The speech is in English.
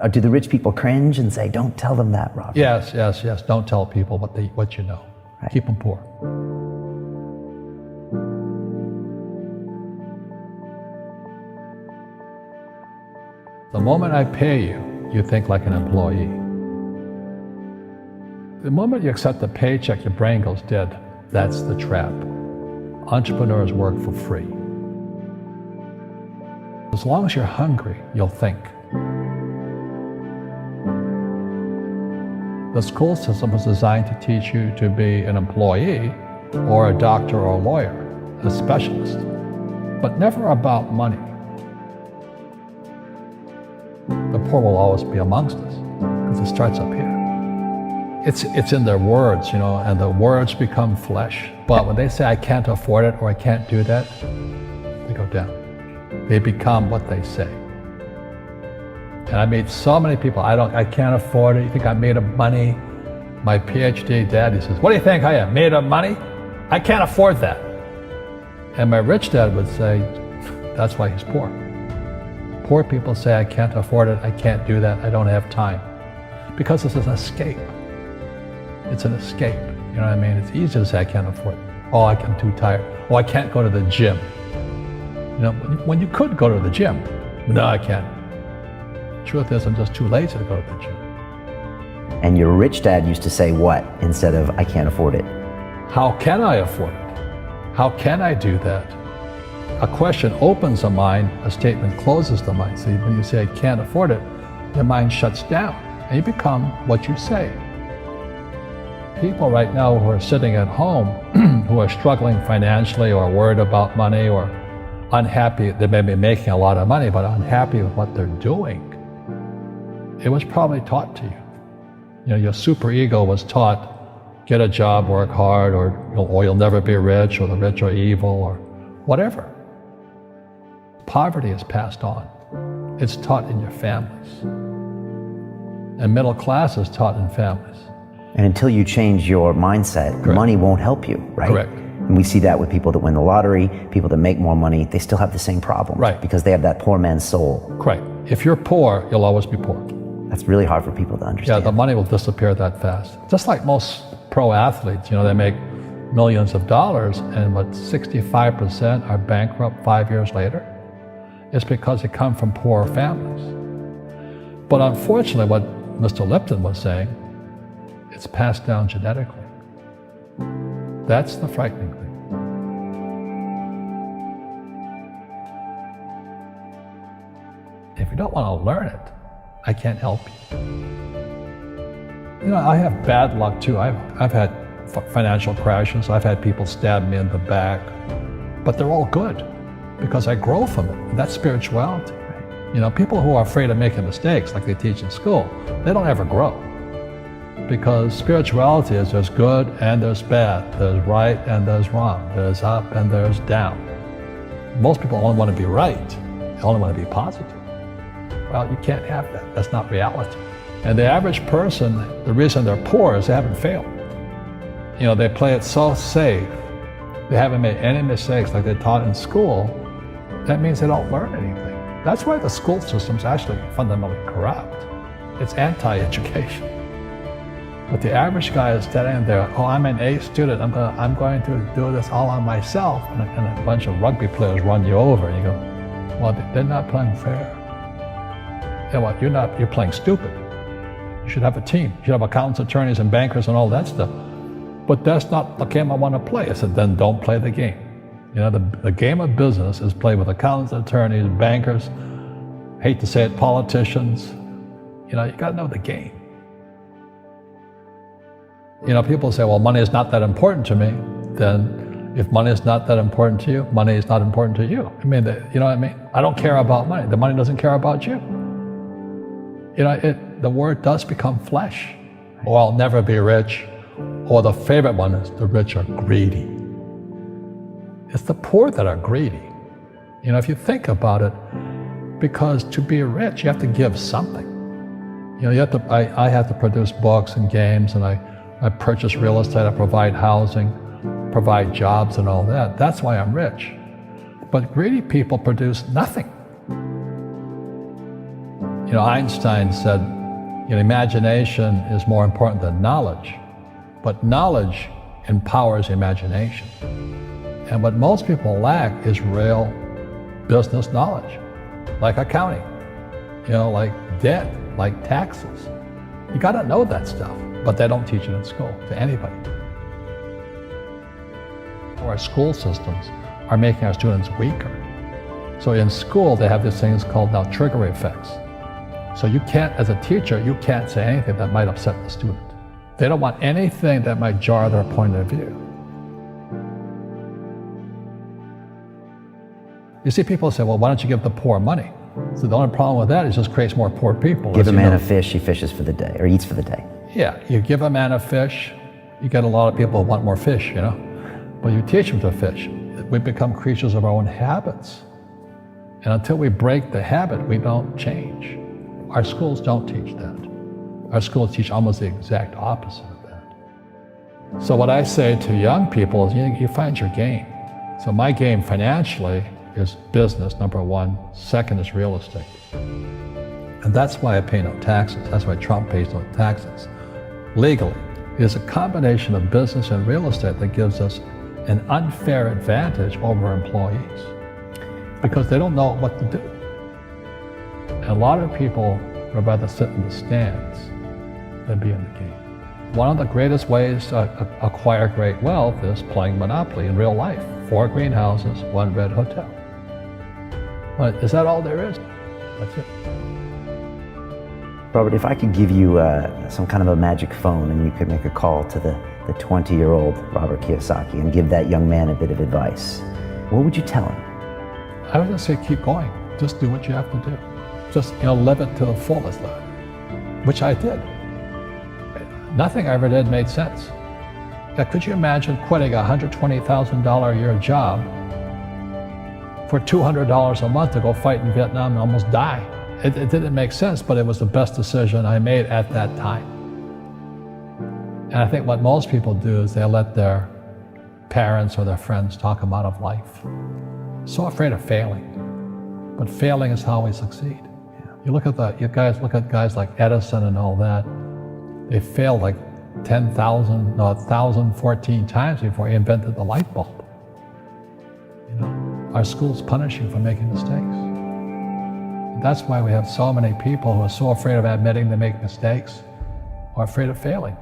Or do the rich people cringe and say, don't tell them that, Robert? Yes. Don't tell people what you know. Right. Keep them poor. The moment I pay you, you think like an employee. The moment you accept the paycheck, your brain goes dead. That's the trap. Entrepreneurs work for free. As long as you're hungry, you'll think. The school system was designed to teach you to be an employee or a doctor or a lawyer, a specialist, but never about money. The poor will always be amongst us because it starts up here. It's in their words, and the words become flesh. But when they say, I can't afford it or I can't do that, they go down. They become what they say. And I meet so many people, I can't afford it. You think I'm made of money? My PhD daddy says, what do you think I am, made of money? I can't afford that. And my rich dad would say, that's why he's poor. Poor people say, I can't afford it, I can't do that, I don't have time. Because it's an escape. It's an escape, you know what I mean? It's easy to say, I can't afford it. Oh, I'm too tired. Oh, I can't go to the gym. When you could go to the gym. No, I can't. Truth is, I'm just too lazy to go to the gym. And your rich dad used to say what instead of, I can't afford it? How can I afford it? How can I do that? A question opens the mind, a statement closes the mind. So when you say, I can't afford it, your mind shuts down and you become what you say. People right now who are sitting at home, who are struggling financially or worried about money or unhappy, they may be making a lot of money, but unhappy with what they're doing. It was probably taught to you. Your superego was taught, get a job, work hard, or you'll never be rich, or the rich are evil, or whatever. Poverty is passed on. It's taught in your families. And middle class is taught in families. And until you change your mindset, Correct. Money won't help you, right? Correct. And we see that with people that win the lottery, people that make more money, they still have the same problem. Right. Because they have that poor man's soul. Correct. If you're poor, you'll always be poor. That's really hard for people to understand. Yeah, the money will disappear that fast. Just like most pro athletes, they make millions of dollars, and 65% are bankrupt 5 years later. It's because they come from poor families. But unfortunately, what Mr. Lipton was saying, it's passed down genetically. That's the frightening thing. If you don't want to learn it, I can't help you. I have bad luck too. I've had financial crashes. I've had people stab me in the back, but they're all good because I grow from it. And that's spirituality. People who are afraid of making mistakes, like they teach in school, they don't ever grow. Because spirituality is there's good and there's bad, there's right and there's wrong, there's up and there's down. Most people only want to be right, they only want to be positive. Well, you can't have that, that's not reality. And the average person, the reason they're poor is they haven't failed. They play it so safe, they haven't made any mistakes like they taught in school. That means they don't learn anything. That's why the school system's actually fundamentally corrupt. It's anti-education. But the average guy is standing there, oh, I'm an A student, I'm going to do this all on myself. And a bunch of rugby players run you over, and you go, well, they're not playing fair. You're playing stupid. You should have a team. You should have accountants, attorneys, and bankers and all that stuff. But that's not the game I want to play. I said, then don't play the game. The game of business is played with accountants, attorneys, bankers, hate to say it, politicians. You got to know the game. People say, well, money is not that important to me. Then if money is not that important to you, money is not important to you. You know what I mean? I don't care about money. The money doesn't care about you. The word does become flesh. Or I'll never be rich. Or the favorite one is the rich are greedy. It's the poor that are greedy. If you think about it, because to be rich, you have to give something. I have to produce books and games, and I purchase real estate, I provide housing, provide jobs and all that. That's why I'm rich. But greedy people produce nothing. Einstein said, imagination is more important than knowledge, but knowledge empowers imagination. And what most people lack is real business knowledge, like accounting, like debt, like taxes. You got to know that stuff, but they don't teach it in school to anybody. Our school systems are making our students weaker. So in school, they have these things called now trigger effects. So you can't, as a teacher, you can't say anything that might upset the student. They don't want anything that might jar their point of view. You see people say, well, why don't you give the poor money? So the only problem with that is it just creates more poor people. Give a man a fish, he fishes for the day, or eats for the day. Yeah, you give a man a fish, you get a lot of people who want more fish, But you teach them to fish. We become creatures of our own habits. And until we break the habit, we don't change. Our schools don't teach that. Our schools teach almost the exact opposite of that. So what I say to young people is you find your game. So my game financially is business, number one. Second is real estate. And that's why I pay no taxes. That's why Trump pays no taxes. Legally, it is a combination of business and real estate that gives us an unfair advantage over employees because they don't know what to do. And a lot of people would rather sit in the stands than be in the game. One of the greatest ways to acquire great wealth is playing Monopoly in real life. 4 greenhouses, 1 red hotel. But is that all there is? That's it. Robert, if I could give you some kind of a magic phone and you could make a call to the 20-year-old Robert Kiyosaki and give that young man a bit of advice, what would you tell him? I would just say keep going. Just do what you have to do. Just live it to the fullest, which I did. Nothing I ever did made sense. Could you imagine quitting a $120,000 a year job for $200 a month to go fight in Vietnam and almost die? It didn't make sense, but it was the best decision I made at that time. And I think what most people do is they let their parents or their friends talk them out of life. So afraid of failing. But failing is how we succeed. You look at guys like Edison and all that. They failed like 1,014 times before he invented the light bulb. Our schools punish you for making mistakes. And that's why we have so many people who are so afraid of admitting they make mistakes or afraid of failing.